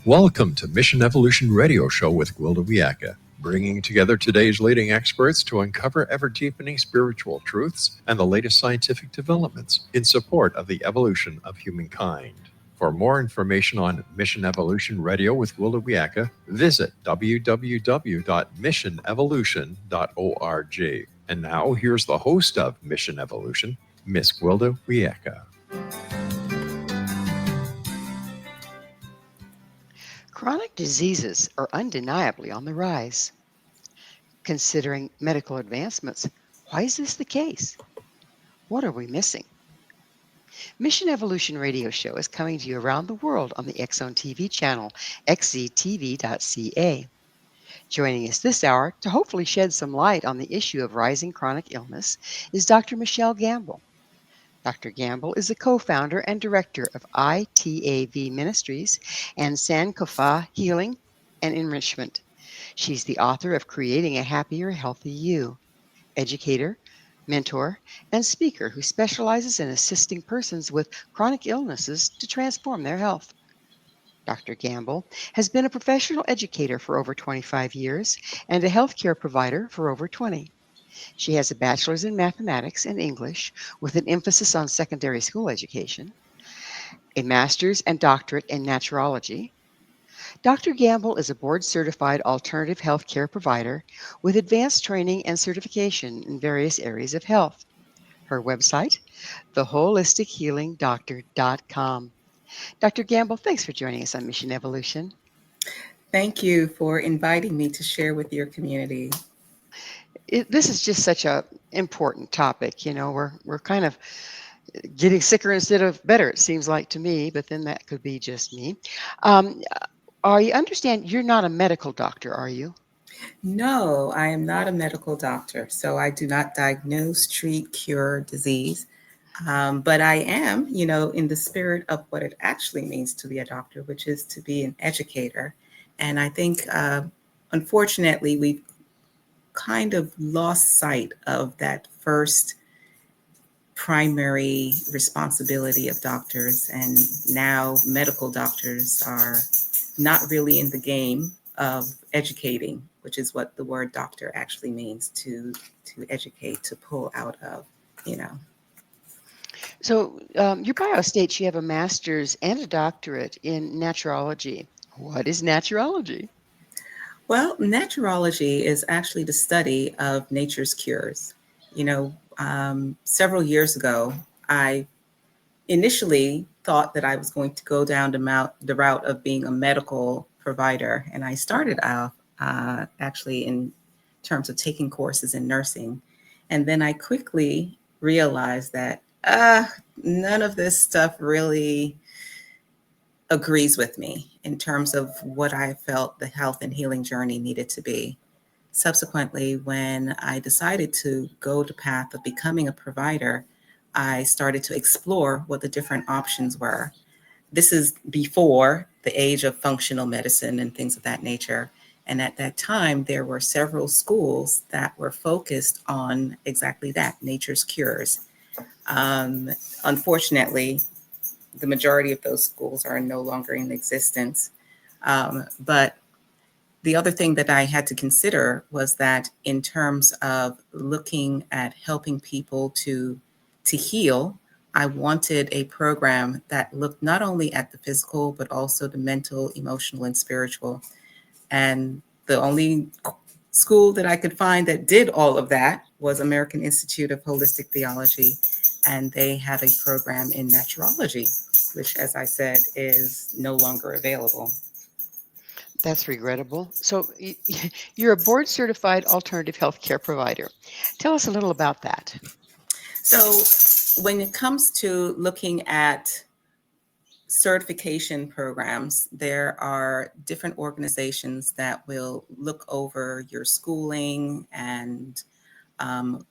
Welcome to Mission Evolution Radio Show with Gwilda Wiyaka, bringing together today's leading experts to uncover ever-deepening spiritual truths and the latest scientific developments in support of the evolution of humankind. For more information on Mission Evolution Radio with Gwilda Wiyaka, visit www.missionevolution.org. And now, here's the host of Mission Evolution, Miss Gwilda Wiyaka. Chronic diseases are undeniably on the rise. Considering medical advancements, why is this the case? What are we missing? Mission Evolution Radio Show is coming to you around the world on the X Zone TV channel, xztv.ca. Joining us this hour to hopefully shed some light on the issue of rising chronic illness is Dr. Michelle Gamble. Dr. Gamble is the co-founder and director of ITAV Ministries and Sankofa Healing and Enrichment. She's the author of Creating a Happier, Healthy You, educator, mentor, and speaker who specializes in assisting persons with chronic illnesses to transform their health. Dr. Gamble has been a professional educator for over 25 years and a healthcare provider for over 20. She has a bachelor's in mathematics and English with an emphasis on secondary school education, a master's and doctorate in naturology. Dr. Gamble is a board-certified alternative healthcare provider with advanced training and certification in various areas of health. Her website, theholistichealingdoctor.com. Dr. Gamble, thanks for joining us on Mission Evolution. Thank you for inviting me to share with your community. This is just such an important topic. You know, we're kind of getting sicker instead of better, it seems like to me, but then that could be just me. I understand you're not a medical doctor, are you? No, I am not a medical doctor, so I do not diagnose, treat, cure disease. But I am, in the spirit of what it actually means to be a doctor, which is to be an educator. And I think, unfortunately, we've kind of lost sight of that first primary responsibility of doctors. And now medical doctors are not really in the game of educating, which is what the word doctor actually means, to educate, to pull out of. So your bio states you have a master's and a doctorate in naturology. What is naturology? Well, naturology is actually the study of nature's cures. Several years ago, I initially thought that I was going to go down the route of being a medical provider. And I started out actually in terms of taking courses in nursing. And then I quickly realized that none of this stuff really agrees with me in terms of what I felt the health and healing journey needed to be. Subsequently, when I decided to go the path of becoming a provider, I started to explore what the different options were. This is before the age of functional medicine and things of that nature. And at that time, there were several schools that were focused on exactly that, nature's cures. Unfortunately, the majority of those schools are no longer in existence. But the other thing that I had to consider was that in terms of looking at helping people to heal, I wanted a program that looked not only at the physical, but also the mental, emotional, and spiritual. And the only school that I could find that did all of that was American Institute of Holistic Theology. And they had a program in naturology, which, as I said, is no longer available. That's regrettable. So you're a board-certified alternative healthcare provider. Tell us a little about that. So when it comes to looking at certification programs, there are different organizations that will look over your schooling and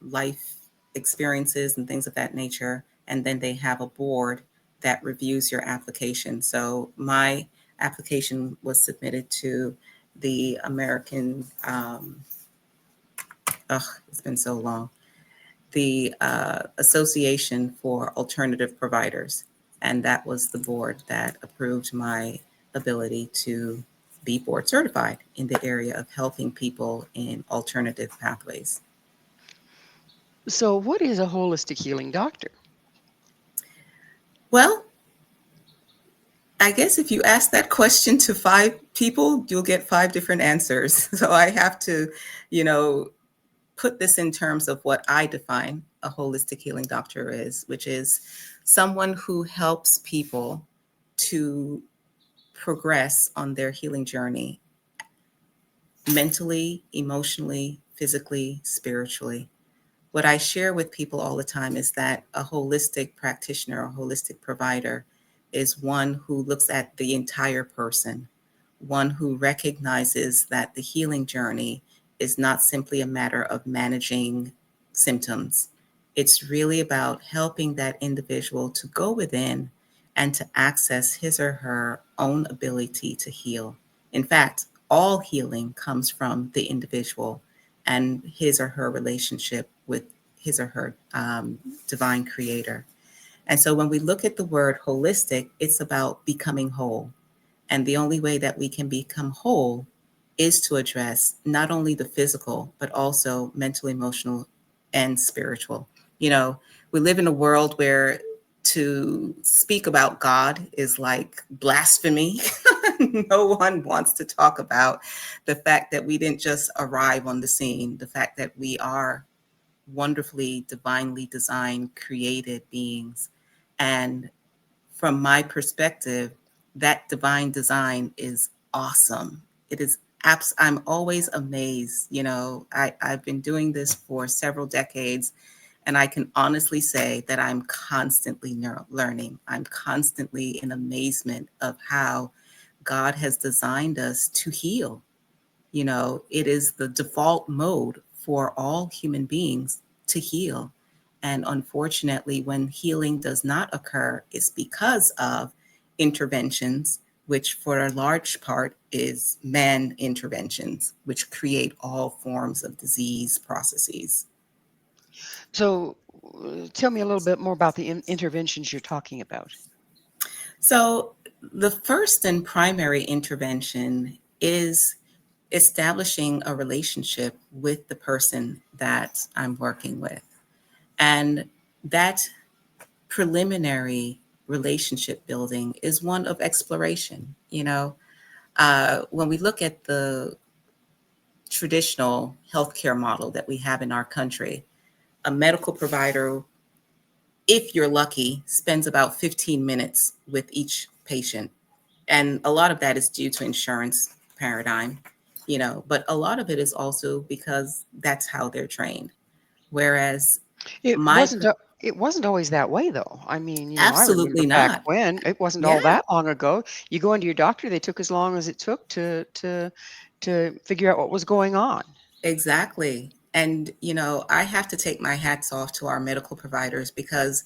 life experiences and things of that nature. And then they have a board that reviews your application. So my application was submitted to the American, it's been so long, the Association for Alternative Providers. And that was the board that approved my ability to be board certified in the area of helping people in alternative pathways. So, what is a holistic healing doctor? Well, I guess if you ask that question to 5 people, you'll get 5 different answers. So I have to, you know, put this in terms of what I define a holistic healing doctor is, which is someone who helps people to progress on their healing journey mentally, emotionally, physically, spiritually. What I share with people all the time is that a holistic practitioner, a holistic provider, is one who looks at the entire person, one who recognizes that the healing journey is not simply a matter of managing symptoms. It's really about helping that individual to go within and to access his or her own ability to heal. In fact, all healing comes from the individual and his or her relationship with his or her divine creator. And so when we look at the word holistic, it's about becoming whole. And the only way that we can become whole is to address not only the physical, but also mental, emotional, and spiritual. You know, we live in a world where to speak about God is like blasphemy. No one wants to talk about the fact that we didn't just arrive on the scene, the fact that we are wonderfully, divinely designed, created beings. And from my perspective, that divine design is awesome. It is I'm always amazed. You know, I've been doing this for several decades, and I can honestly say that I'm constantly learning. I'm constantly in amazement of how God has designed us to heal. You know, it is the default mode for all human beings to heal. And unfortunately, when healing does not occur, it's because of interventions, which for a large part is man interventions, which create all forms of disease processes. So, tell me a little bit more about the interventions you're talking about. So, the first and primary intervention is establishing a relationship with the person that I'm working with. And that preliminary relationship building is one of exploration. You know, when we look at the traditional healthcare model that we have in our country, a medical provider, if you're lucky, spends about 15 minutes with each patient. And a lot of that is due to insurance paradigm, you know, but a lot of it is also because that's how they're trained. Whereas It my wasn't. It wasn't always that way, though. I mean, I remember absolutely back not. when it wasn't all Yeah, that long ago. You go into your doctor; they took as long as it took to figure out what was going on. exactly. And, you know, I have to take my hats off to our medical providers because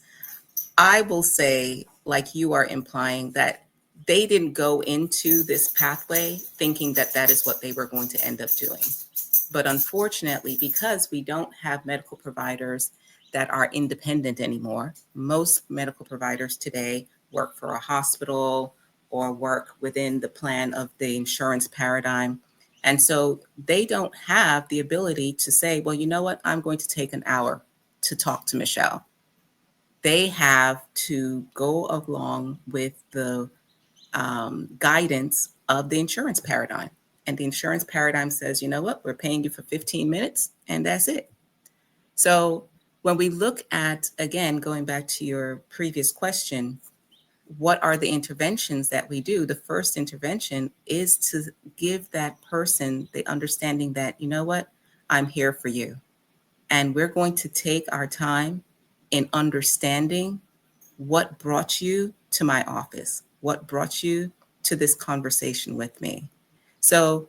I will say, like you are implying, that they didn't go into this pathway thinking that that is what they were going to end up doing. But unfortunately, because we don't have medical providers that are independent anymore, most medical providers today work for a hospital or work within the plan of the insurance paradigm. And so they don't have the ability to say, well, you know what, I'm going to take an hour to talk to Michelle. They have to go along with the guidance of the insurance paradigm. And the insurance paradigm says, you know what, we're paying you for 15 minutes and that's it. So when we look at, again, going back to your previous question, what are the interventions that we do? The first intervention is to give that person the understanding that, you know what, I'm here for you. And we're going to take our time in understanding what brought you to my office, what brought you to this conversation with me. So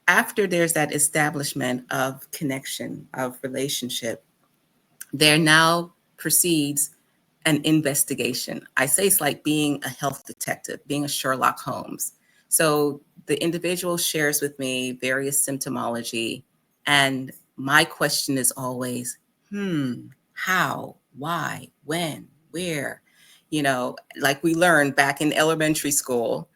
after there's that establishment of connection, of relationship, there now proceeds an investigation. I say it's like being a health detective, being a Sherlock Holmes. So the individual shares with me various symptomology, and my question is always, how, why, when, where? You know, like we learned back in elementary school,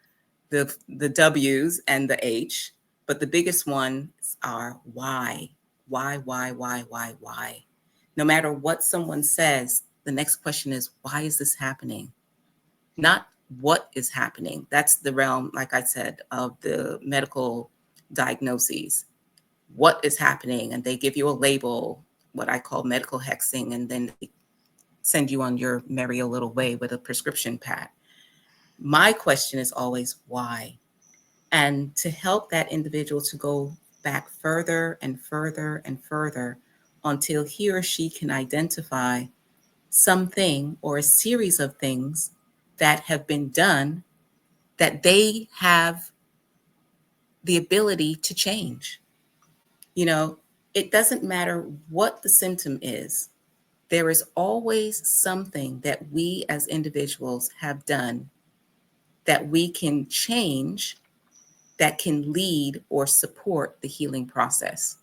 the W's and the H, but the biggest ones are why. Why? No matter what someone says, the next question is, why is this happening? Not what is happening. That's the realm, like I said, of the medical diagnoses. What is happening? And they give you a label, what I call medical hexing, and then they send you on your merry little way with a prescription pad. My question is always why? And to help that individual to go back further and further and further until he or she can identify something or a series of things that have been done that they have the ability to change. You know, it doesn't matter what the symptom is. There is always something that we as individuals have done that we can change, that can lead or support the healing process.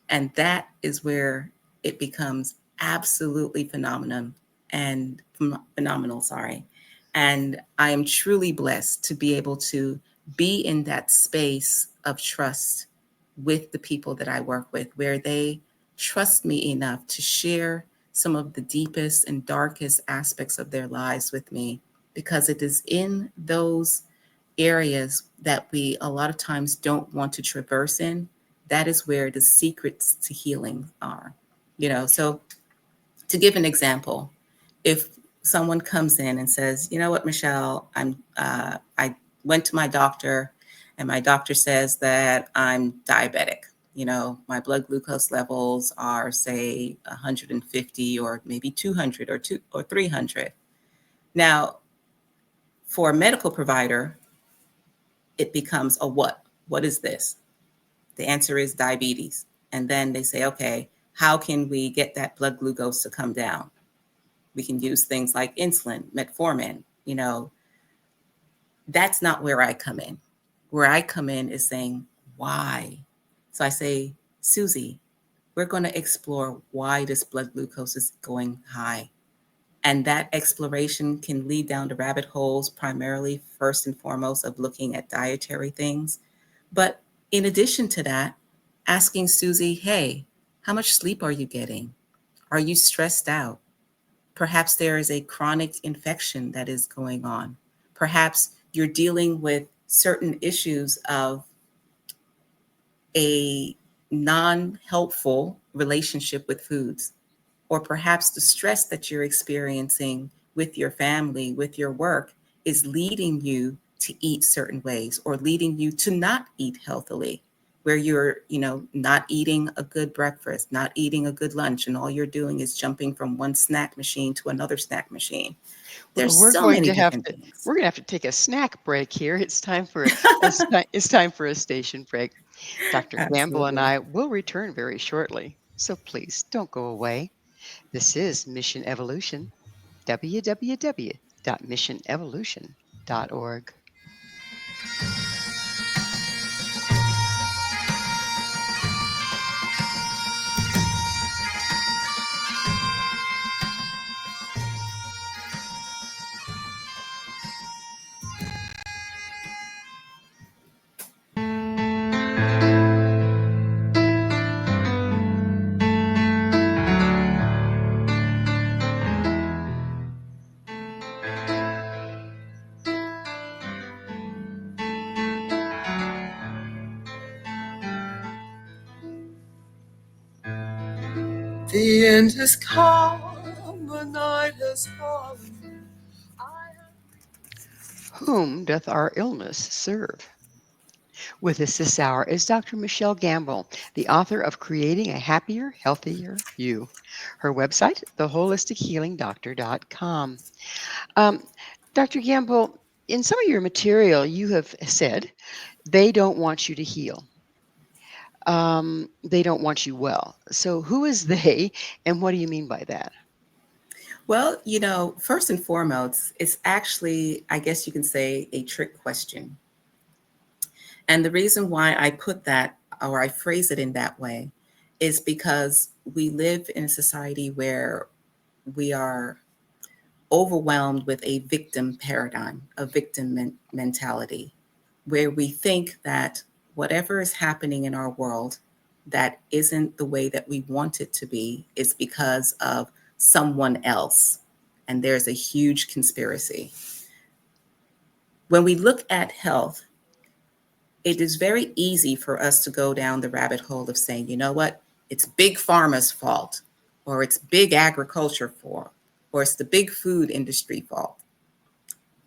And that is where it becomes absolutely phenomenal. And I am truly blessed to be able to be in that space of trust with the people that I work with, where they trust me enough to share some of the deepest and darkest aspects of their lives with me, because it is in those areas that we a lot of times don't want to traverse in. That is where the secrets to healing are. So to give an example, if someone comes in and says, you know what, Michelle, I went to my doctor and my doctor says that I'm diabetic. My blood glucose levels are, say, 150 or maybe 200 or 300. Now, for a medical provider, it becomes a what? What is this? The answer is diabetes. And then they say, okay, how can we get that blood glucose to come down? We can use things like insulin, metformin. That's not where I come in. Where I come in is saying, why? So I say, Susie, we're going to explore why this blood glucose is going high. And that exploration can lead down to rabbit holes, primarily, first and foremost, of looking at dietary things. But in addition to that, asking Susie, hey, how much sleep are you getting? Are you stressed out? Perhaps there is a chronic infection that is going on. Perhaps you're dealing with certain issues of a non-helpful relationship with foods, or perhaps the stress that you're experiencing with your family, with your work, is leading you to eat certain ways, or leading you to not eat healthily, where you're, not eating a good breakfast, not eating a good lunch, and all you're doing is jumping from one snack machine to another snack machine. There's Well, so many different things. We're going to have to take a snack break here. It's time for it's time for a station break. Dr. Gamble and Absolutely. I will return very shortly, so please don't go away. This is Mission Evolution, www.missionevolution.org. The end has come, the night has fallen. Whom doth our illness serve? With us this hour is Dr. Michelle Gamble, the author of Creating a Happier, Healthier You. Her website, theholistichealingdoctor.com. Dr. Gamble, in some of your material, you have said they don't want you to heal. They don't want you well. So who is they, and what do you mean by that? Well, first and foremost, it's actually, I guess you can say, a trick question. And the reason why I put that, or I phrase it in that way, is because we live in a society where we are overwhelmed with a victim paradigm, a victim mentality, where we think that whatever is happening in our world that isn't the way that we want it to be is because of someone else. And there's a huge conspiracy. When we look at health, it is very easy for us to go down the rabbit hole of saying, you know what, it's big pharma's fault, or it's big agriculture fault, or it's the big food industry fault,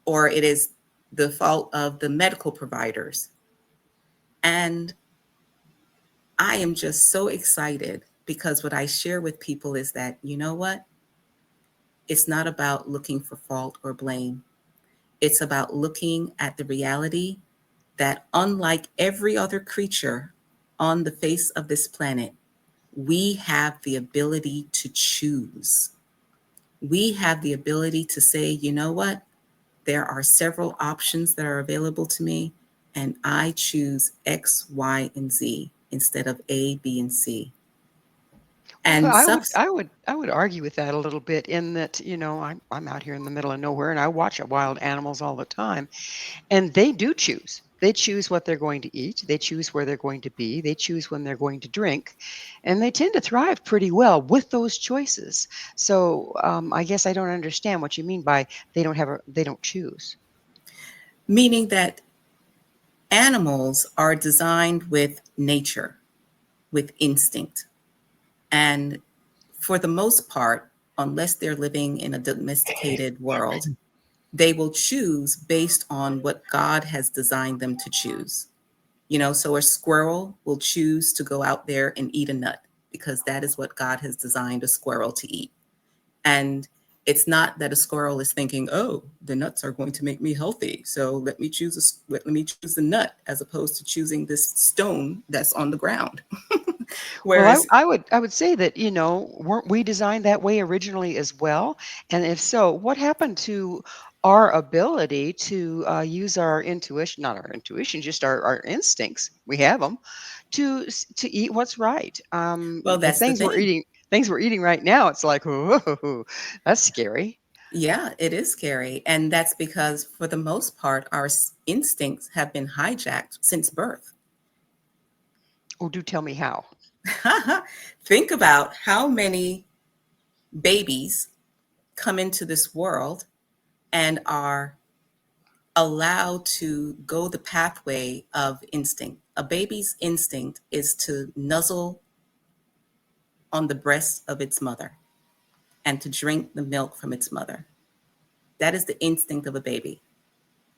or it is the fault of the medical providers. And I am just so excited because what I share with people is that, you know what? It's not about looking for fault or blame. It's about looking at the reality that, unlike every other creature on the face of this planet, we have the ability to choose. We have the ability to say, you know what? There are several options that are available to me, and I choose X, Y, and Z instead of A, B, and C. Well, And I would argue with that a little bit in that, I'm out here in the middle of nowhere and I watch wild animals all the time, and they do choose. They choose what they're going to eat. They choose where they're going to be. They choose when they're going to drink, and they tend to thrive pretty well with those choices. So I guess I don't understand what you mean by they don't choose. meaning that animals are designed with nature, with instinct. And for the most part, unless they're living in a domesticated world, they will choose based on what God has designed them to choose. So a squirrel will choose to go out there and eat a nut because that is what God has designed a squirrel to eat. And it's not that a squirrel is thinking, "Oh, the nuts are going to make me healthy, so let me choose the nut," as opposed to choosing this stone that's on the ground. Well, Whereas, I would say that, weren't we designed that way originally as well? And if so, what happened to our ability to use our intuition, not our intuition, just our instincts, we have them, to eat what's right. well, The that's the thing. things we're eating right now, it's like, whoa, that's scary. Yeah, it is scary. And that's because, for the most part, our instincts have been hijacked since birth. Oh, do tell me how. Think about how many babies come into this world and are allowed to go the pathway of instinct. A baby's instinct is to nuzzle on the breast of its mother and to drink the milk from its mother. That is the instinct of a baby.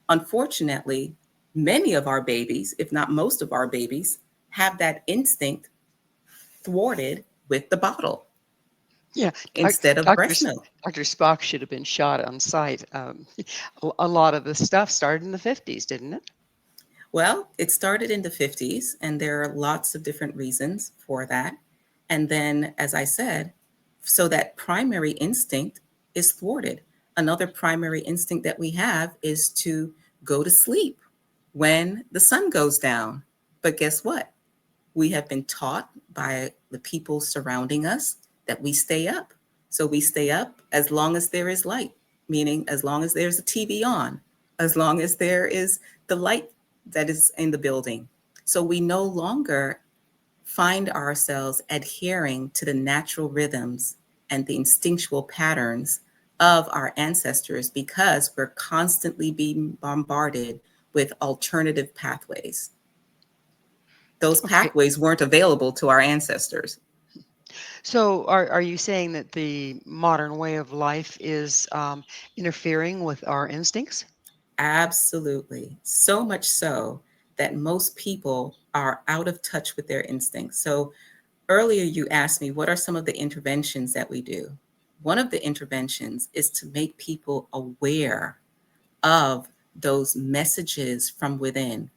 Unfortunately, many of our babies, if not most of our babies, have that instinct thwarted with the bottle Yeah, instead of Dr. breast milk. Dr. Spock should have been shot on sight. A lot of the stuff started in the 50s, didn't it? Well, it started in the 50s, and there are lots of different reasons for that. And then, as I said, so that primary instinct is thwarted. Another primary instinct that we have is to go to sleep when the sun goes down. But guess what? We have been taught by the people surrounding us that we stay up. So we stay up as long as there is light, meaning as long as there's a TV on, as long as there is the light that is in the building. So we no longer find ourselves adhering to the natural rhythms and the instinctual patterns of our ancestors because we're constantly being bombarded with alternative pathways. Those Okay. pathways weren't available to our ancestors. So are you saying that the modern way of life is interfering with our instincts? Absolutely. So much so that most people are out of touch with their instincts. So earlier you asked me, what are some of the interventions that we do? One of the interventions is to make people aware of those messages from within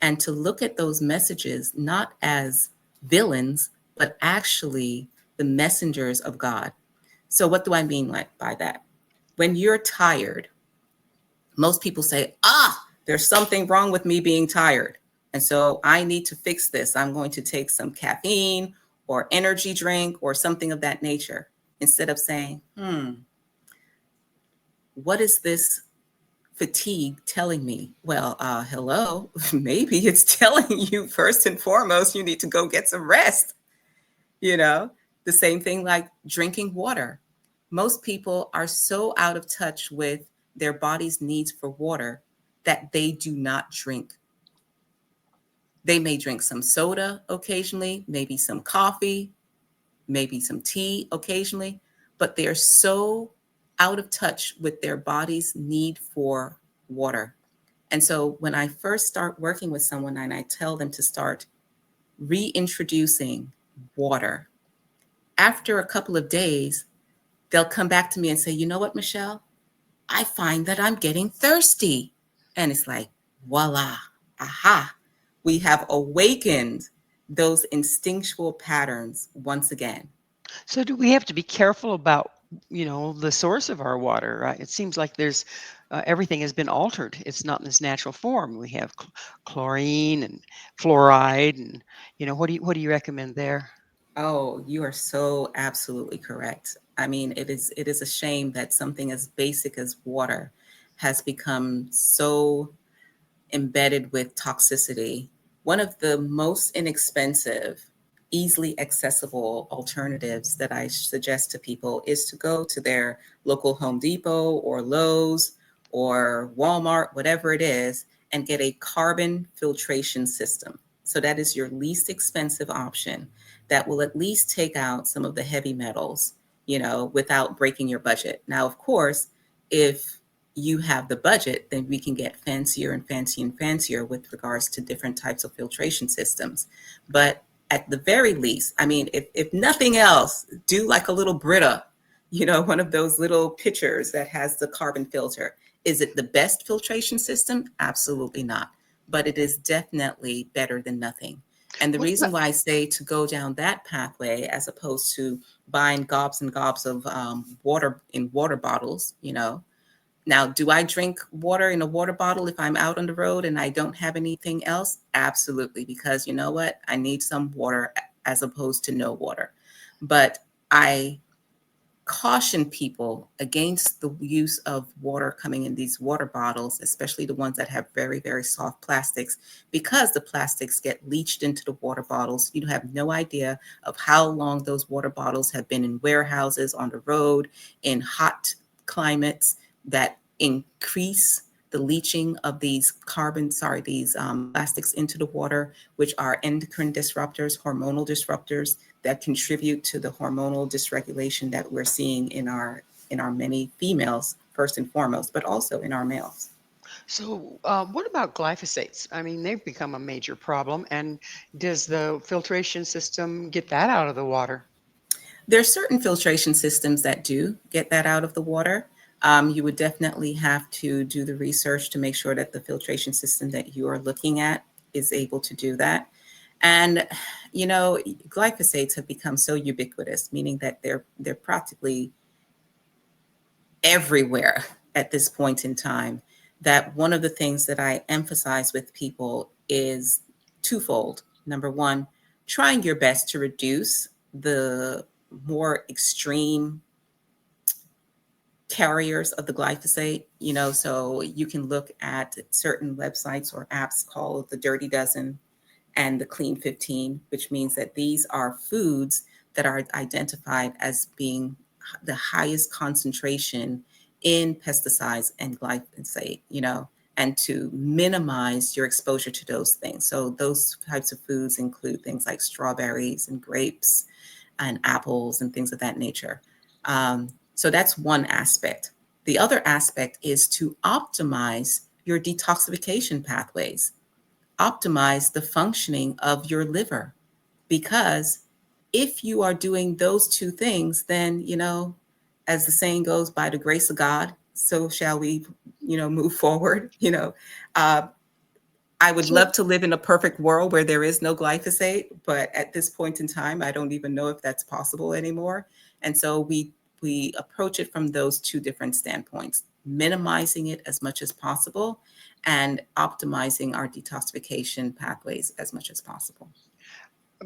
and to look at those messages not as villains, but actually the messengers of God. So what do I mean by that? When you're tired, most people say, there's something wrong with me being tired. And so I need to fix this. I'm going to take some caffeine or energy drink or something of that nature, instead of saying, what is this fatigue telling me? Well, hello, maybe it's telling you first and foremost, you need to go get some rest. The same thing like drinking water. Most people are so out of touch with their body's needs for water that they do not drink. They may drink some soda occasionally, maybe some coffee, maybe some tea occasionally, but they are so out of touch with their body's need for water. And so when I first start working with someone and I tell them to start reintroducing water, after a couple of days, they'll come back to me and say, you know what, Michelle? I find that I'm getting thirsty. And it's like, voila, aha, we have awakened those instinctual patterns once again. So do we have to be careful about, the source of our water, right? It seems like there's everything has been altered. It's not in its natural form. We have chlorine and fluoride, and what do you recommend there? Oh, you are so absolutely correct. I mean, it is a shame that something as basic as water has become so embedded with toxicity. One of the most inexpensive, easily accessible alternatives that I suggest to people is to go to their local Home Depot or Lowe's or Walmart, whatever it is, and get a carbon filtration system. So that is your least expensive option that will at least take out some of the heavy metals, without breaking your budget. Now, of course, if you have the budget, then we can get fancier and fancier and fancier with regards to different types of filtration systems. But at the very least, I mean, if nothing else, do like a little Brita, one of those little pitchers that has the carbon filter. Is it the best filtration system? Absolutely not. But it is definitely better than nothing. And the reason why I say to go down that pathway as opposed to buying gobs and gobs of water in water bottles, Now, do I drink water in a water bottle if I'm out on the road and I don't have anything else? Absolutely, because you know what? I need some water as opposed to no water. But I caution people against the use of water coming in these water bottles, especially the ones that have very, very soft plastics, because the plastics get leached into the water bottles. You have no idea of how long those water bottles have been in warehouses, on the road, in hot climates that increase the leaching of these plastics into the water, which are endocrine disruptors, hormonal disruptors that contribute to the hormonal dysregulation that we're seeing in our many females, first and foremost, but also in our males. So what about glyphosates? I mean, they've become a major problem. And does the filtration system get that out of the water? There are certain filtration systems that do get that out of the water. You would definitely have to do the research to make sure that the filtration system that you are looking at is able to do that. And, glyphosates have become so ubiquitous, meaning that they're practically everywhere at this point in time, that one of the things that I emphasize with people is twofold. Number one, trying your best to reduce the more extreme carriers of the glyphosate, so you can look at certain websites or apps called the Dirty Dozen and the Clean 15, which means that these are foods that are identified as being the highest concentration in pesticides and glyphosate, and to minimize your exposure to those things. So those types of foods include things like strawberries and grapes and apples and things of that nature. So that's one aspect. The other aspect is to optimize your detoxification pathways, optimize the functioning of your liver. Because if you are doing those two things, then, as the saying goes, by the grace of God, so shall we, move forward. I would love to live in a perfect world where there is no glyphosate, but at this point in time, I don't even know if that's possible anymore. And so we approach it from those two different standpoints, minimizing it as much as possible and optimizing our detoxification pathways as much as possible.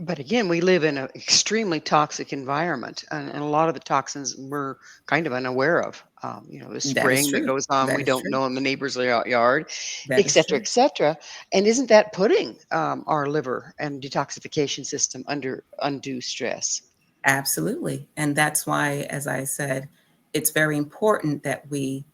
But again, we live in an extremely toxic environment, and a lot of the toxins we're kind of unaware of. The That is spraying that true. goes on, That we is don't true. know in the neighbor's yard, That et is cetera, true. et cetera. And isn't that putting our liver and detoxification system under undue stress? Absolutely. And that's why, as I said, it's very important that we,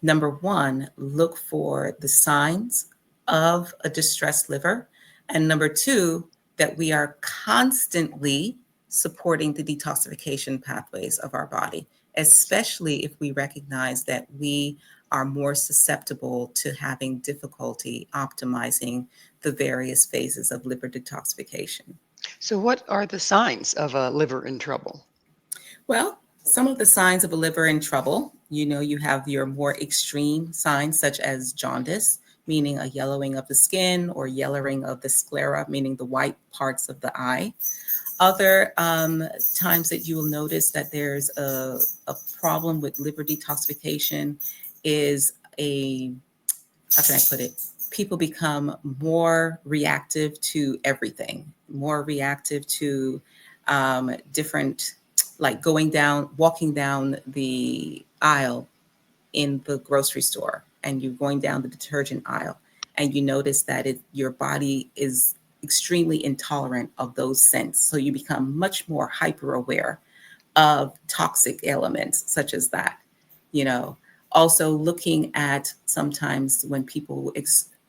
number one, look for the signs of a distressed liver. And number two, that we are constantly supporting the detoxification pathways of our body, especially if we recognize that we are more susceptible to having difficulty optimizing the various phases of liver detoxification. So, what are the signs of a liver in trouble? Well, some of the signs of a liver in trouble, you have your more extreme signs, such as jaundice, meaning a yellowing of the skin, or yellowing of the sclera, meaning the white parts of the eye. Other times that you will notice that there's a problem with liver detoxification is how can I put it? People become more reactive to everything, more reactive to different, like walking down the aisle in the grocery store, and you're going down the detergent aisle, and you notice that your body is extremely intolerant of those scents. So you become much more hyper aware of toxic elements such as that. You know, Also looking at sometimes when people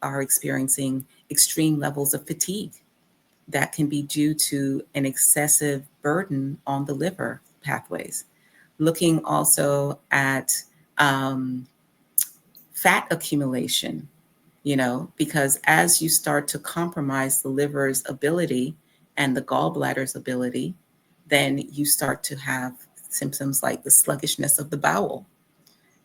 are experiencing extreme levels of fatigue, that can be due to an excessive burden on the liver pathways. Looking also at um, fat accumulation, because as you start to compromise the liver's ability and the gallbladder's ability, then you start to have symptoms like the sluggishness of the bowel.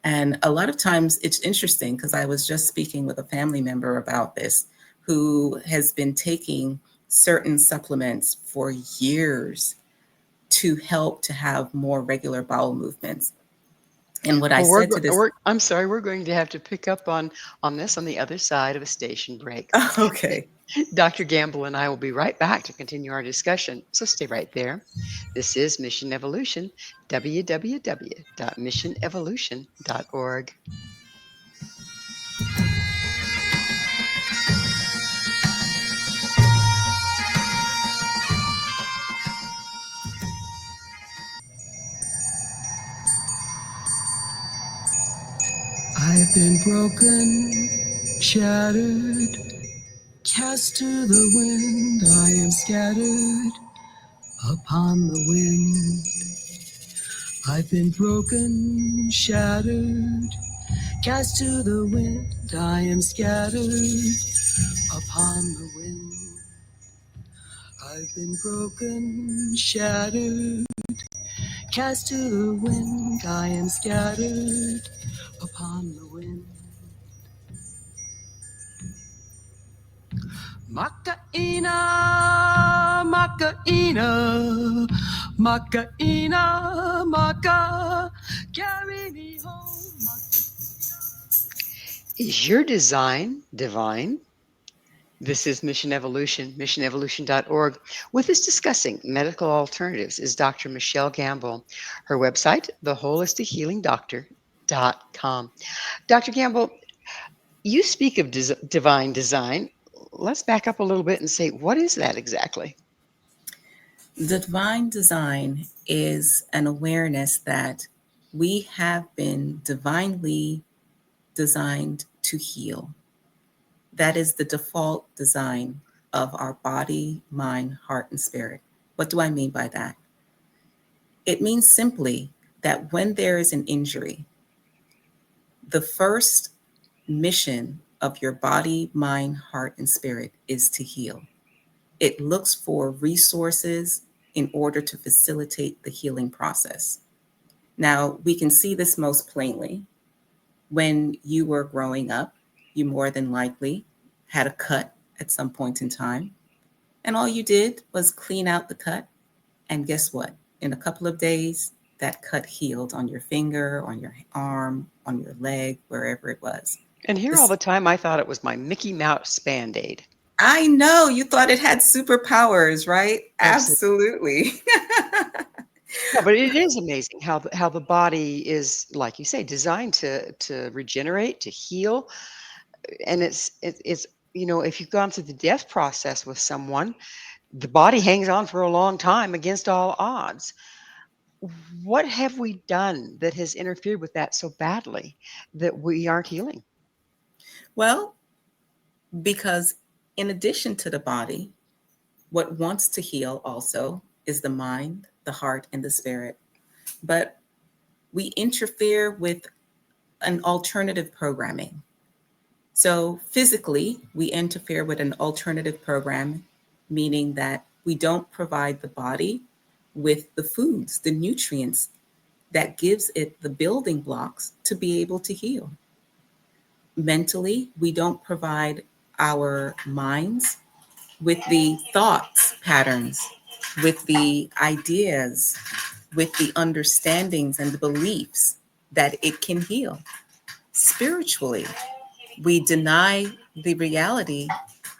And a lot of times it's interesting because I was just speaking with a family member about this who has been taking certain supplements for years to help to have more regular bowel movements. And what I Well, we're, said go- to this, we're I'm sorry, we're going to have to pick up on this on the other side of a station break. okay. Dr. Gamble and I will be right back to continue our discussion, so stay right there. This is Mission Evolution, www.missionevolution.org. I've been broken, shattered, cast to the wind. I am scattered upon the wind. I've been broken, shattered, cast to the wind. I am scattered upon the wind. I've been broken, shattered, cast to the wind. I am scattered upon the wind. Makaina, Makaina, Makaina, Maka, carry me home. Is your design divine? This is Mission Evolution, missionevolution.org. With us discussing medical alternatives is Dr. Michelle Gamble. Her website, theholistichealingdoctor.com. Dr. Gamble, you speak of divine design. Let's back up a little bit and say, what is that exactly? Divine design is an awareness that we have been divinely designed to heal. That is the default design of our body, mind, heart, and spirit. What do I mean by that? It means simply that when there is an injury, the first mission of your body, mind, heart, and spirit is to heal. It looks for resources in order to facilitate the healing process. Now, we can see this most plainly. When you were growing up, you more than likely had a cut at some point in time. And all you did was clean out the cut. And guess what? In a couple of days, that cut healed on your finger, on your arm, on your leg, wherever it was. And here all This, the time, I thought it was my Mickey Mouse Band-Aid. I know you thought it had superpowers, right? Absolutely. Absolutely. No, but it is amazing how the body is, like you say, designed to regenerate, to heal, and it's if you've gone through the death process with someone, the body hangs on for a long time against all odds. What have we done that has interfered with that so badly that we aren't healing? Well, because in addition to the body, what wants to heal also is the mind, the heart, and the spirit. But we interfere with an alternative programming. So physically, we interfere with an alternative program, meaning that we don't provide the body with the foods, the nutrients that gives it the building blocks to be able to heal. Mentally, we don't provide our minds with the thoughts patterns, with the ideas, with the understandings and the beliefs that it can heal. Spiritually, we deny the reality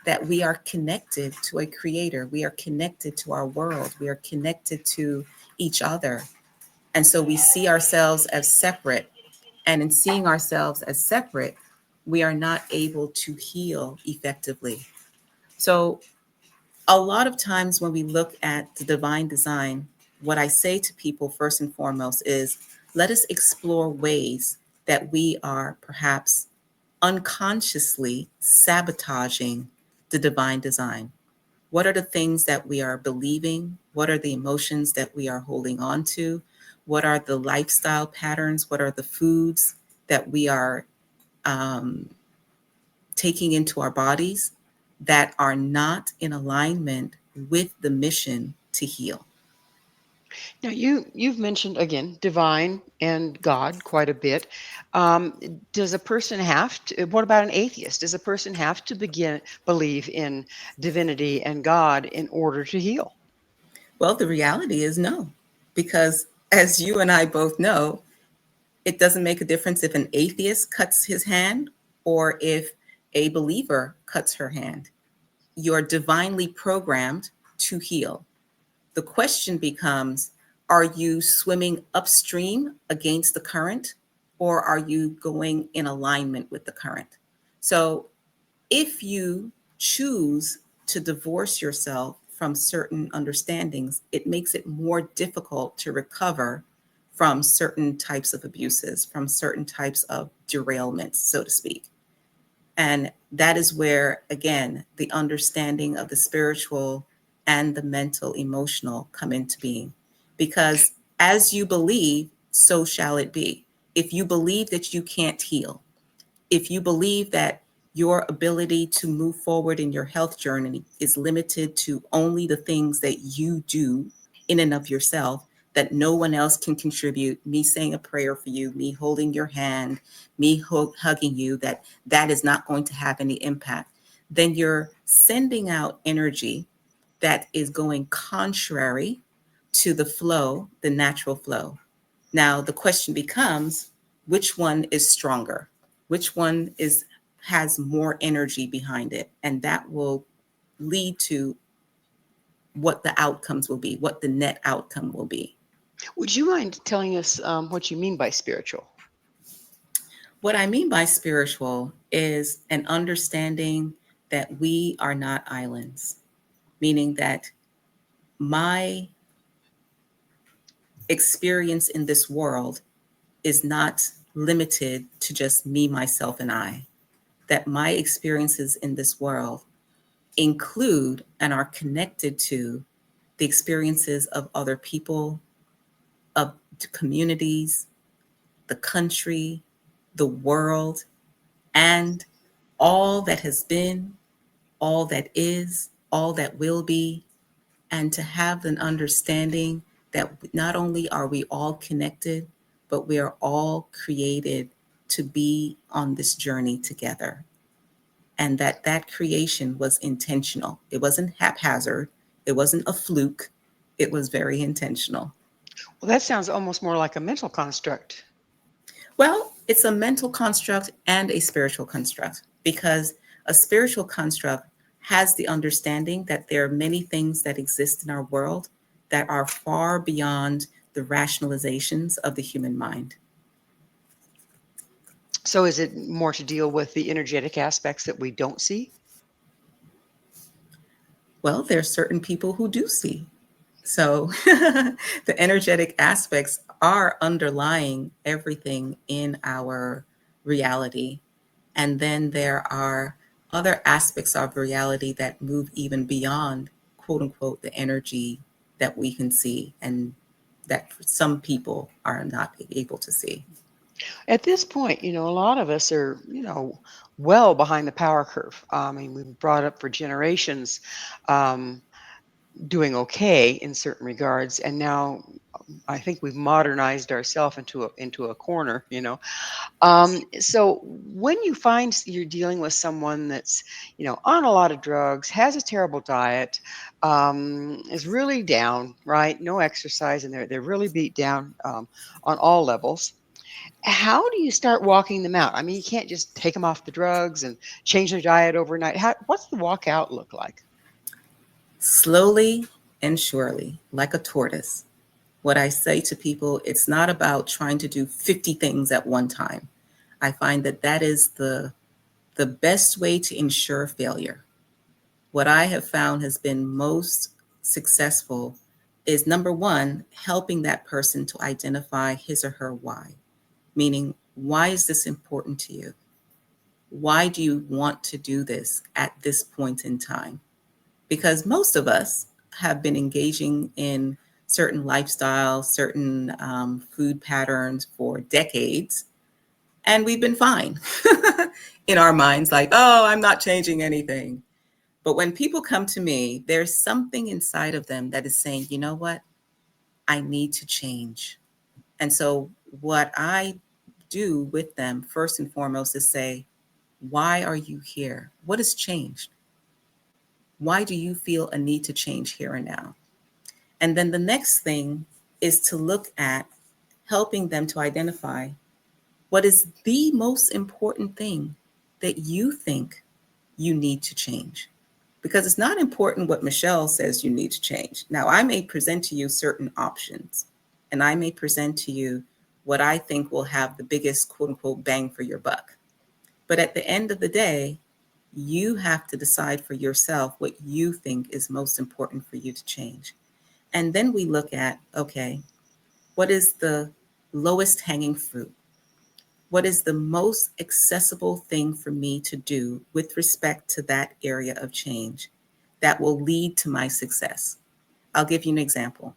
that we are connected to a creator, we are connected to our world, we are connected to each other. And so we see ourselves as separate. And in seeing ourselves as separate, we are not able to heal effectively. So a lot of times when we look at the divine design, what I say to people first and foremost is let us explore ways that we are perhaps unconsciously sabotaging the divine design. What are the things that we are believing? What are the emotions that we are holding on to? What are the lifestyle patterns? What are the foods that we are um, taking into our bodies that are not in alignment with the mission to heal? Now, you've mentioned again divine and God quite a bit. Um, does a person have to? What about an atheist? Does a person have to believe in divinity and God in order to heal? Well, the reality is no, because as you and I both know, it doesn't make a difference if an atheist cuts his hand or if a believer cuts her hand. You're divinely programmed to heal. The question becomes, are you swimming upstream against the current or are you going in alignment with the current? So if you choose to divorce yourself from certain understandings, it makes it more difficult to recover from certain types of abuses, from certain types of derailments, so to speak. And that is where, again, the understanding of the spiritual and the mental, emotional come into being. Because as you believe, so shall it be. If you believe that you can't heal, if you believe that your ability to move forward in your health journey is limited to only the things that you do in and of yourself, that no one else can contribute, me saying a prayer for you, me holding your hand, me hugging you, that is not going to have any impact, then you're sending out energy that is going contrary to the flow, the natural flow. Now, the question becomes, which one is stronger? Which one has more energy behind it? And that will lead to what the outcomes will be, what the net outcome will be. Would you mind telling us what you mean by spiritual? What I mean by spiritual is an understanding that we are not islands, meaning that my experience in this world is not limited to just me, myself, and I. That my experiences in this world include and are connected to the experiences of other people, of communities, the country, the world, and all that has been, all that is, all that will be, and to have an understanding that not only are we all connected, but we are all created to be on this journey together. And that creation was intentional. It wasn't haphazard. It wasn't a fluke. It was very intentional. Well, that sounds almost more like a mental construct. Well, it's a mental construct and a spiritual construct because a spiritual construct has the understanding that there are many things that exist in our world that are far beyond the rationalizations of the human mind. So is it more to deal with the energetic aspects that we don't see? Well, there are certain people who do see. So the energetic aspects are underlying everything in our reality. And then there are other aspects of reality that move even beyond, quote unquote, the energy that we can see and that some people are not able to see. At this point, a lot of us are, well behind the power curve. I mean, we've been brought up for generations, um, doing okay in certain regards, and now I think we've modernized ourselves into a corner. So when you find you're dealing with someone that's, on a lot of drugs, has a terrible diet, is really down, right? No exercise, and they're really beat down, on all levels. How do you start walking them out? I mean, you can't just take them off the drugs and change their diet overnight. What's the walk out look like? Slowly and surely, like a tortoise. What I say to people, it's not about trying to do 50 things at one time. I find that that is the best way to ensure failure. What I have found has been most successful is, number one, helping that person to identify his or her why, meaning, why is this important to you? Why do you want to do this at this point in time? Because most of us have been engaging in certain lifestyles, certain food patterns for decades, and we've been fine in our minds, like, oh, I'm not changing anything. But when people come to me, there's something inside of them that is saying, you know what? I need to change. And so what I do with them first and foremost is say, why are you here? What has changed? Why do you feel a need to change here and now? And then the next thing is to look at helping them to identify what is the most important thing that you think you need to change. Because it's not important what Michelle says you need to change. Now, I may present to you certain options, and I may present to you what I think will have the biggest, quote unquote, bang for your buck. But at the end of the day, you have to decide for yourself what you think is most important for you to change. And then we look at, okay, what is the lowest hanging fruit? What is the most accessible thing for me to do with respect to that area of change that will lead to my success? I'll give you an example.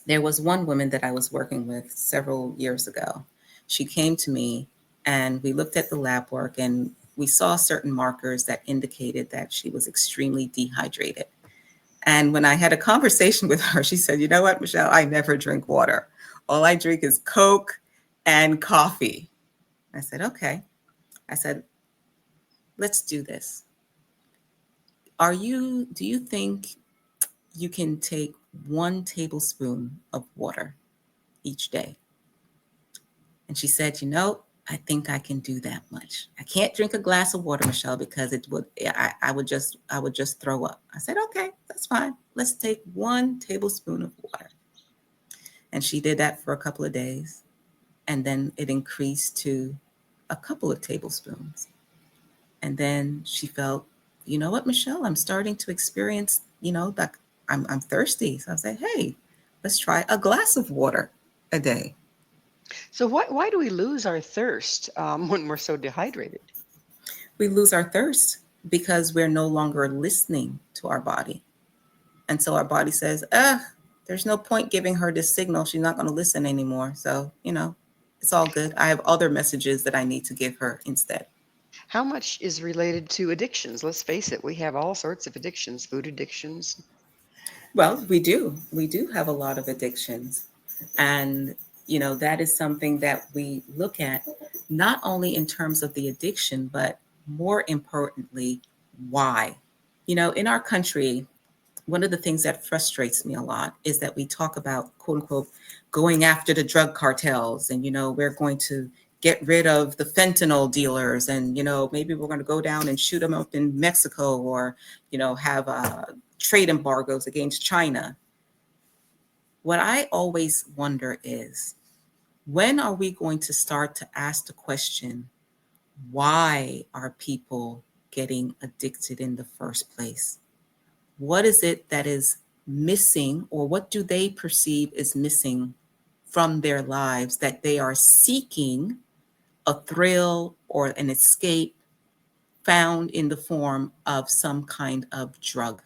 There was one woman that I was working with several years ago. She came to me and we looked at the lab work and we saw certain markers that indicated that she was extremely dehydrated. And when I had a conversation with her, she said, you know what, Michelle, I never drink water. All I drink is Coke and coffee. I said, okay. I said, let's do this. Do you think you can take 1 tablespoon of water each day? And she said, I think I can do that much. I can't drink a glass of water, Michelle, because I would just throw up. I said, okay, that's fine. Let's take 1 tablespoon of water. And she did that for a couple of days. And then it increased to a couple of tablespoons. And then she felt, you know what, Michelle, I'm starting to experience, that I'm thirsty. So I said, hey, let's try a glass of water a day. So why do we lose our thirst, when we're so dehydrated? We lose our thirst because we're no longer listening to our body. And so our body says, there's no point giving her this signal. She's not going to listen anymore. So, it's all good. I have other messages that I need to give her instead. How much is related to addictions? Let's face it, we have all sorts of addictions, food addictions. Well, we do. We do have a lot of addictions. And, that is something that we look at not only in terms of the addiction, but more importantly, why. In our country, one of the things that frustrates me a lot is that we talk about, quote unquote, going after the drug cartels and, we're going to get rid of the fentanyl dealers, and maybe we're going to go down and shoot them up in Mexico, or have trade embargoes against China. What I always wonder is, when are we going to start to ask the question, why are people getting addicted in the first place? What is it that is missing, or what do they perceive is missing from their lives, that they are seeking a thrill or an escape found in the form of some kind of drug?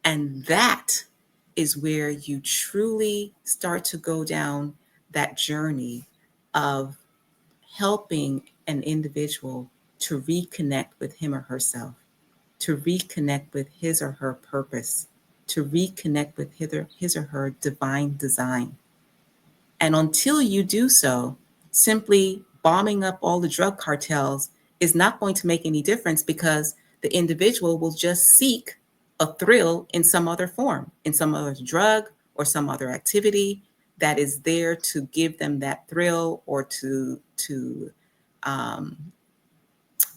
And that is where you truly start to go down that journey of helping an individual to reconnect with him or herself, to reconnect with his or her purpose, to reconnect with his or her divine design. And until you do so, simply bombing up all the drug cartels is not going to make any difference, because the individual will just seek a thrill in some other form, in some other drug or some other activity that is there to give them that thrill, or to um,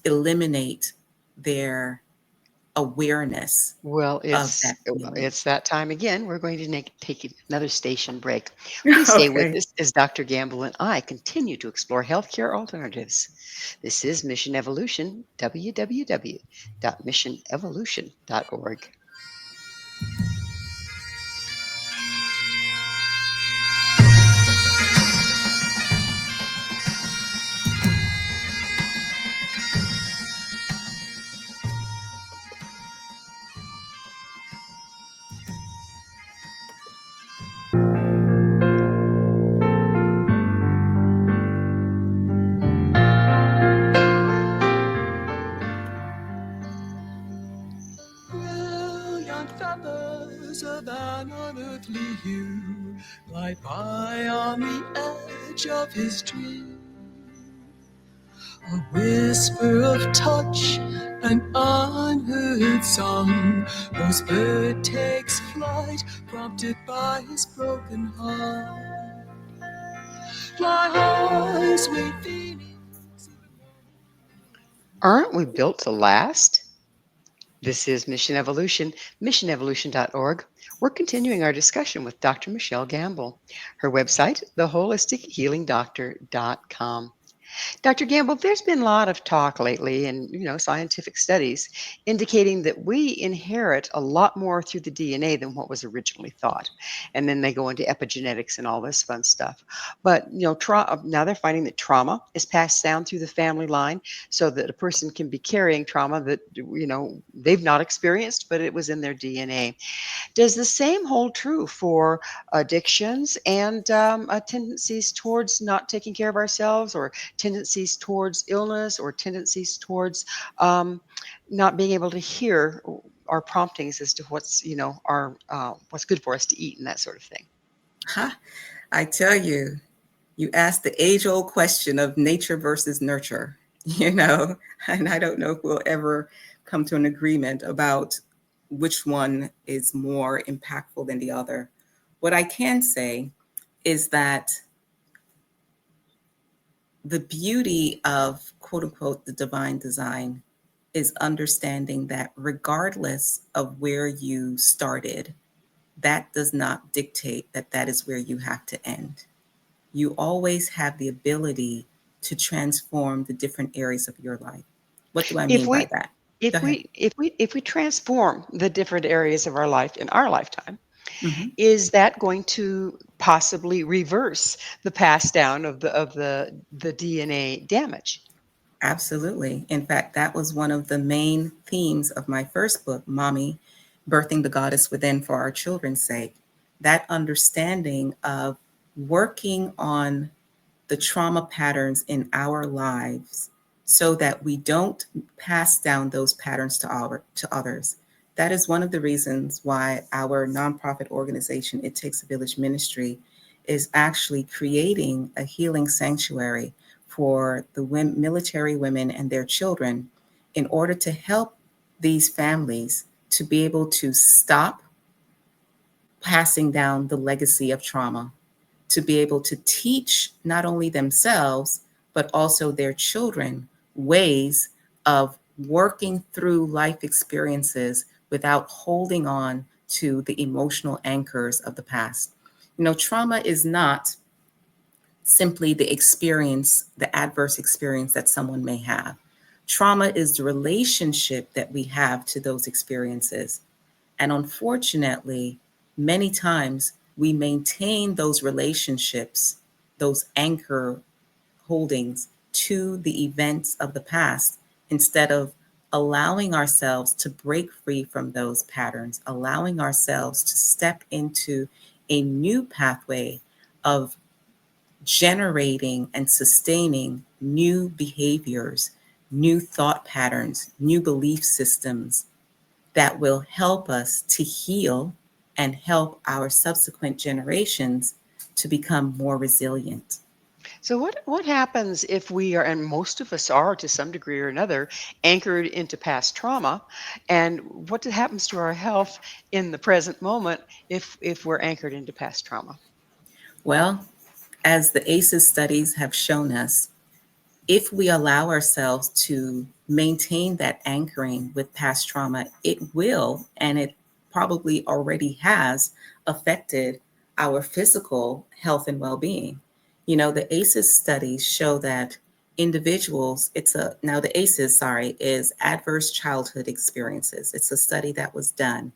eliminate their awareness Well, of that feeling. it's that time again. We're going to take another station break. Please stay with Okay. us as Dr. Gamble and I continue to explore healthcare alternatives. This is Mission Evolution, www.missionevolution.org. Brilliant feathers of an unearthly hue glide by on the edge of his dream. A whisper of touch, an unheard song. Rose bird takes flight, prompted by his broken heart. Fly high, sweet Phoenix. Aren't we built to last? This is Mission Evolution, missionevolution.org. We're continuing our discussion with Dr. Michelle Gamble. Her website, theholistichealingdoctor.com. Dr. Gamble, there's been a lot of talk lately and, scientific studies indicating that we inherit a lot more through the DNA than what was originally thought. And then they go into epigenetics and all this fun stuff. But, now they're finding that trauma is passed down through the family line, so that a person can be carrying trauma that, they've not experienced, but it was in their DNA. Does the same hold true for addictions and tendencies towards not taking care of ourselves, or tendencies towards illness, or tendencies towards not being able to hear our promptings as to what's our what's good for us to eat and that sort of thing? Huh? I tell you, you asked the age-old question of nature versus nurture, and I don't know if we'll ever come to an agreement about which one is more impactful than the other. What I can say is that the beauty of, quote unquote, the divine design is understanding that regardless of where you started, that does not dictate that that is where you have to end. You always have the ability to transform the different areas of your life. What do I If mean by we that? Go if ahead. we transform the different areas of our life in our lifetime, Mhm. is that going to possibly reverse the pass down of the DNA damage? Absolutely. In fact, that was one of the main themes of my first book, Mommy, Birthing the Goddess Within for Our Children's Sake. That understanding of working on the trauma patterns in our lives so that we don't pass down those patterns to others. That is one of the reasons why our nonprofit organization, It Takes a Village Ministry, is actually creating a healing sanctuary for the military women and their children, in order to help these families to be able to stop passing down the legacy of trauma, to be able to teach not only themselves, but also their children ways of working through life experiences without holding on to the emotional anchors of the past. Trauma is not simply the experience, the adverse experience that someone may have. Trauma is the relationship that we have to those experiences. And unfortunately, many times we maintain those relationships, those anchor holdings to the events of the past instead of allowing ourselves to break free from those patterns, allowing ourselves to step into a new pathway of generating and sustaining new behaviors, new thought patterns, new belief systems that will help us to heal and help our subsequent generations to become more resilient. So what happens if we are, and most of us are to some degree or another, anchored into past trauma, and what happens to our health in the present moment if we're anchored into past trauma? Well, as the ACEs studies have shown us, if we allow ourselves to maintain that anchoring with past trauma, it will, and it probably already has affected our physical health and well-being. The ACEs studies show that individuals, now the ACEs, is adverse childhood experiences. It's a study that was done,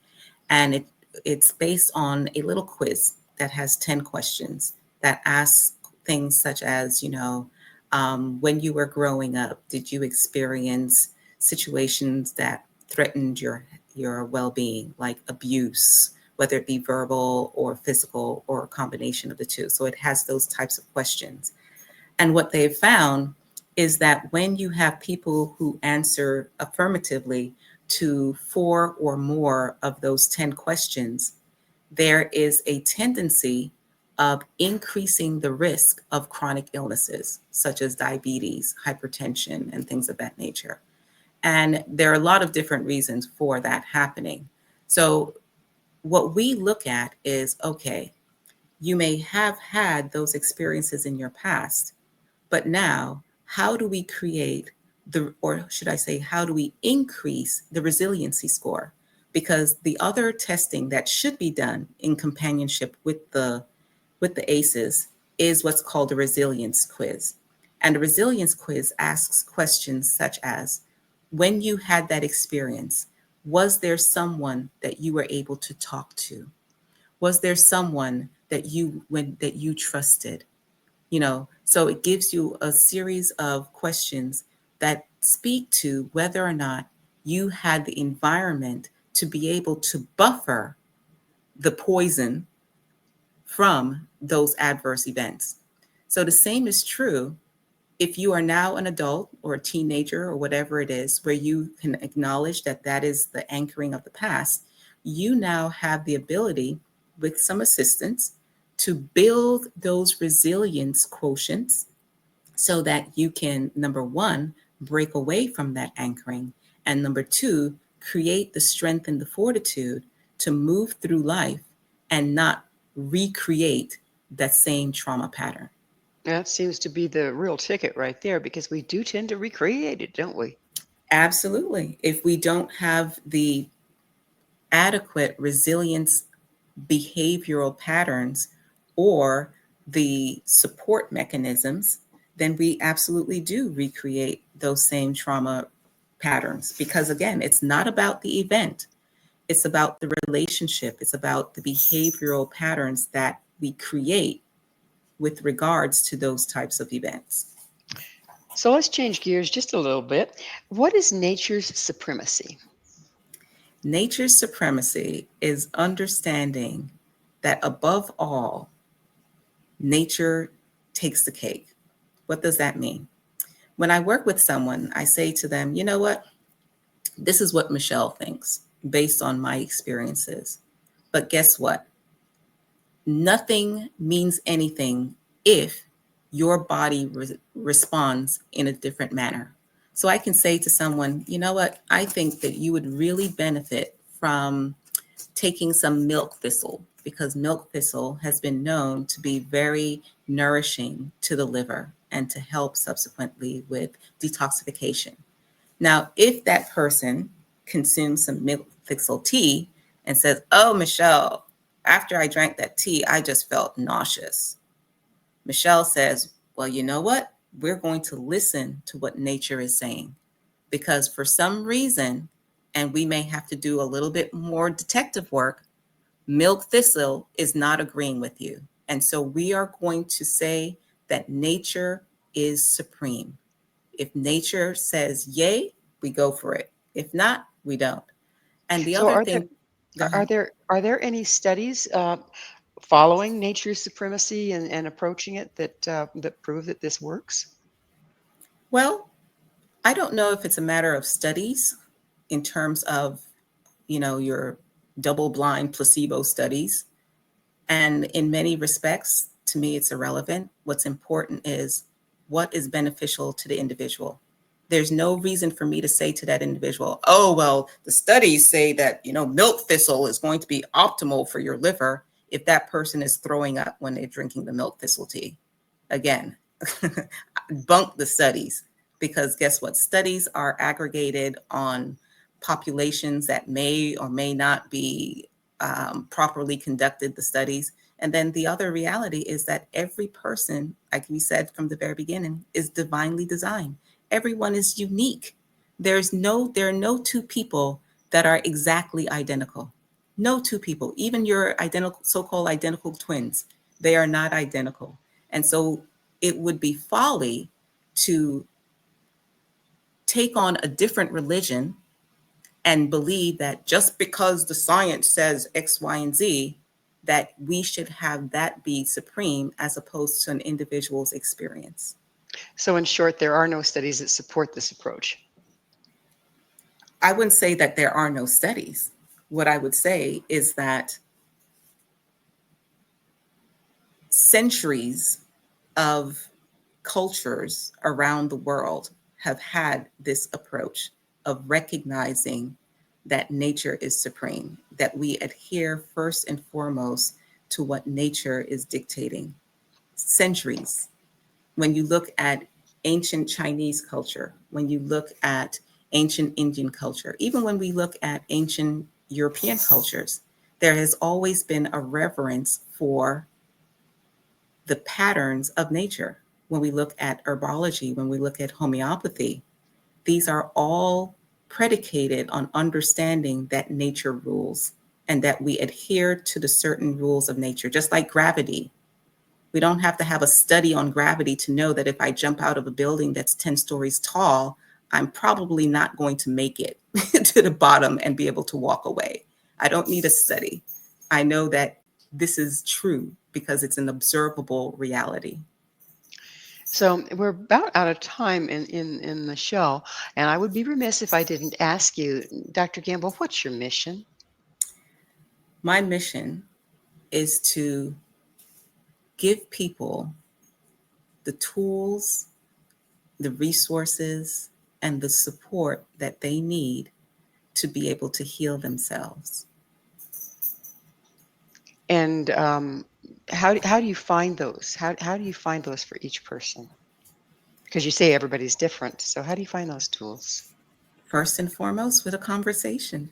and it's based on a little quiz that has 10 questions that asks things such as, when you were growing up, did you experience situations that threatened your well-being, like abuse, whether it be verbal or physical or a combination of the two? So it has those types of questions. And what they've found is that when you have people who answer affirmatively to 4 or more of those 10 questions, there is a tendency of increasing the risk of chronic illnesses, such as diabetes, hypertension, and things of that nature. And there are a lot of different reasons for that happening. So what we look at is, okay, you may have had those experiences in your past, but now how do we create or should I say, how do we increase the resiliency score? Because the other testing that should be done in companionship with the ACEs is what's called a resilience quiz. And a resilience quiz asks questions such as, when you had that experience, was there someone that you were able to talk to? Was there someone that you trusted? So it gives you a series of questions that speak to whether or not you had the environment to be able to buffer the poison from those adverse events. So the same is true if you are now an adult or a teenager or whatever it is, where you can acknowledge that that is the anchoring of the past. You now have the ability, with some assistance, to build those resilience quotients so that you can, number one, break away from that anchoring, and number two, create the strength and the fortitude to move through life and not recreate that same trauma pattern. That seems to be the real ticket right there, because we do tend to recreate it, don't we? Absolutely. If we don't have the adequate resilience behavioral patterns or the support mechanisms, then we absolutely do recreate those same trauma patterns. Because again, it's not about the event, it's about the relationship, it's about the behavioral patterns that we create with regards to those types of events. So let's change gears just a little bit. What is nature's supremacy? Nature's supremacy is understanding that above all, nature takes the cake. What does that mean? When I work with someone, I say to them, you know what? This is what Michelle thinks based on my experiences. But guess what? Nothing means anything if your body responds in a different manner. So I can say to someone, you know what? I think that you would really benefit from taking some milk thistle because milk thistle has been known to be very nourishing to the liver and to help subsequently with detoxification. Now, if that person consumes some milk thistle tea and says, "Oh, Michelle, after I drank that tea, I just felt nauseous." Michelle says, "Well, you know what? We're going to listen to what nature is saying, because for some reason, and we may have to do a little bit more detective work, milk thistle is not agreeing with you. And so we are going to say that nature is supreme. If nature says yay, we go for it. If not, we don't." And the So other are there thing, go are ahead. there are there any studies following nature's supremacy and approaching it that prove that this works? Well, I don't know if it's a matter of studies in terms of, your double blind placebo studies. And in many respects, to me, it's irrelevant. What's important is what is beneficial to the individual. There's no reason for me to say to that individual, "Oh, well, the studies say that, milk thistle is going to be optimal for your liver," if that person is throwing up when they're drinking the milk thistle tea. Again, bunk the studies, because guess what? Studies are aggregated on populations that may or may not be properly conducted, the studies. And then the other reality is that every person, like we said from the very beginning, is divinely designed. Everyone is unique. There are no two people that are exactly identical. No two people, even your identical, so-called identical twins, they are not identical. And so it would be folly to take on a different religion and believe that just because the science says X, Y, and Z, that we should have that be supreme as opposed to an individual's experience. So in short, there are no studies that support this approach. I wouldn't say that there are no studies. What I would say is that centuries of cultures around the world have had this approach of recognizing that nature is supreme, that we adhere first and foremost to what nature is dictating. Centuries. When you look at ancient Chinese culture, when you look at ancient Indian culture, even when we look at ancient European cultures, there has always been a reverence for the patterns of nature. When we look at herbology, when we look at homeopathy, these are all predicated on understanding that nature rules and that we adhere to the certain rules of nature, just like gravity. We don't have to have a study on gravity to know that if I jump out of a building that's 10 stories tall, I'm probably not going to make it to the bottom and be able to walk away. I don't need a study. I know that this is true because it's an observable reality. So we're about out of time in the show, and I would be remiss if I didn't ask you, Dr. Gamble, what's your mission? My mission is to give people the tools, the resources, and the support that they need to be able to heal themselves. And how do you find those? How do you find those for each person? Because you say everybody's different. So how do you find those tools? First and foremost, with a conversation.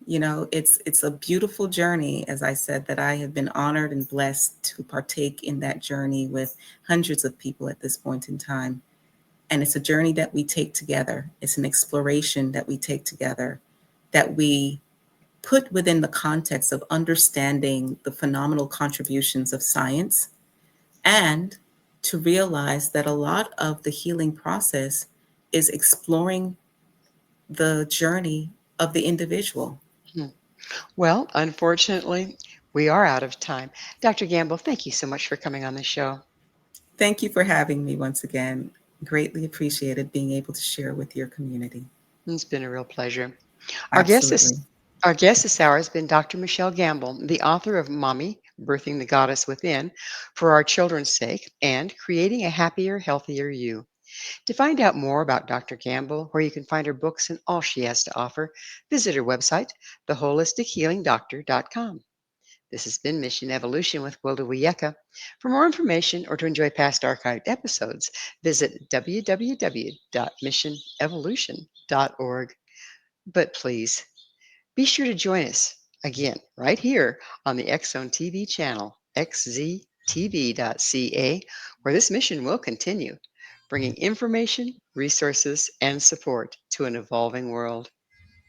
It's a beautiful journey, as I said, that I have been honored and blessed to partake in that journey with hundreds of people at this point in time. And it's a journey that we take together. It's an exploration that we take together, that we put within the context of understanding the phenomenal contributions of science, and to realize that a lot of the healing process is exploring the journey of the individual. Hmm. Well, unfortunately, we are out of time. Dr. Gamble, thank you so much for coming on the show. Thank you for having me once again. Greatly appreciated being able to share with your community. It's been a real pleasure. Our guest Absolutely. this our guest this hour has been Dr. Michelle Gamble, the author of Mommy, Birthing the Goddess Within, For Our Children's Sake, and Creating a Happier, Healthier You. To find out more about Dr. Gamble, where you can find her books and all she has to offer, visit her website, theholistichealingdoctor.com. This has been Mission Evolution with Gwilda Wiyaka. For more information or to enjoy past archived episodes, visit www.missionevolution.org. But please, be sure to join us again right here on the X-Zone TV channel, xztv.ca, where this mission will continue, bringing information, resources, and support to an evolving world.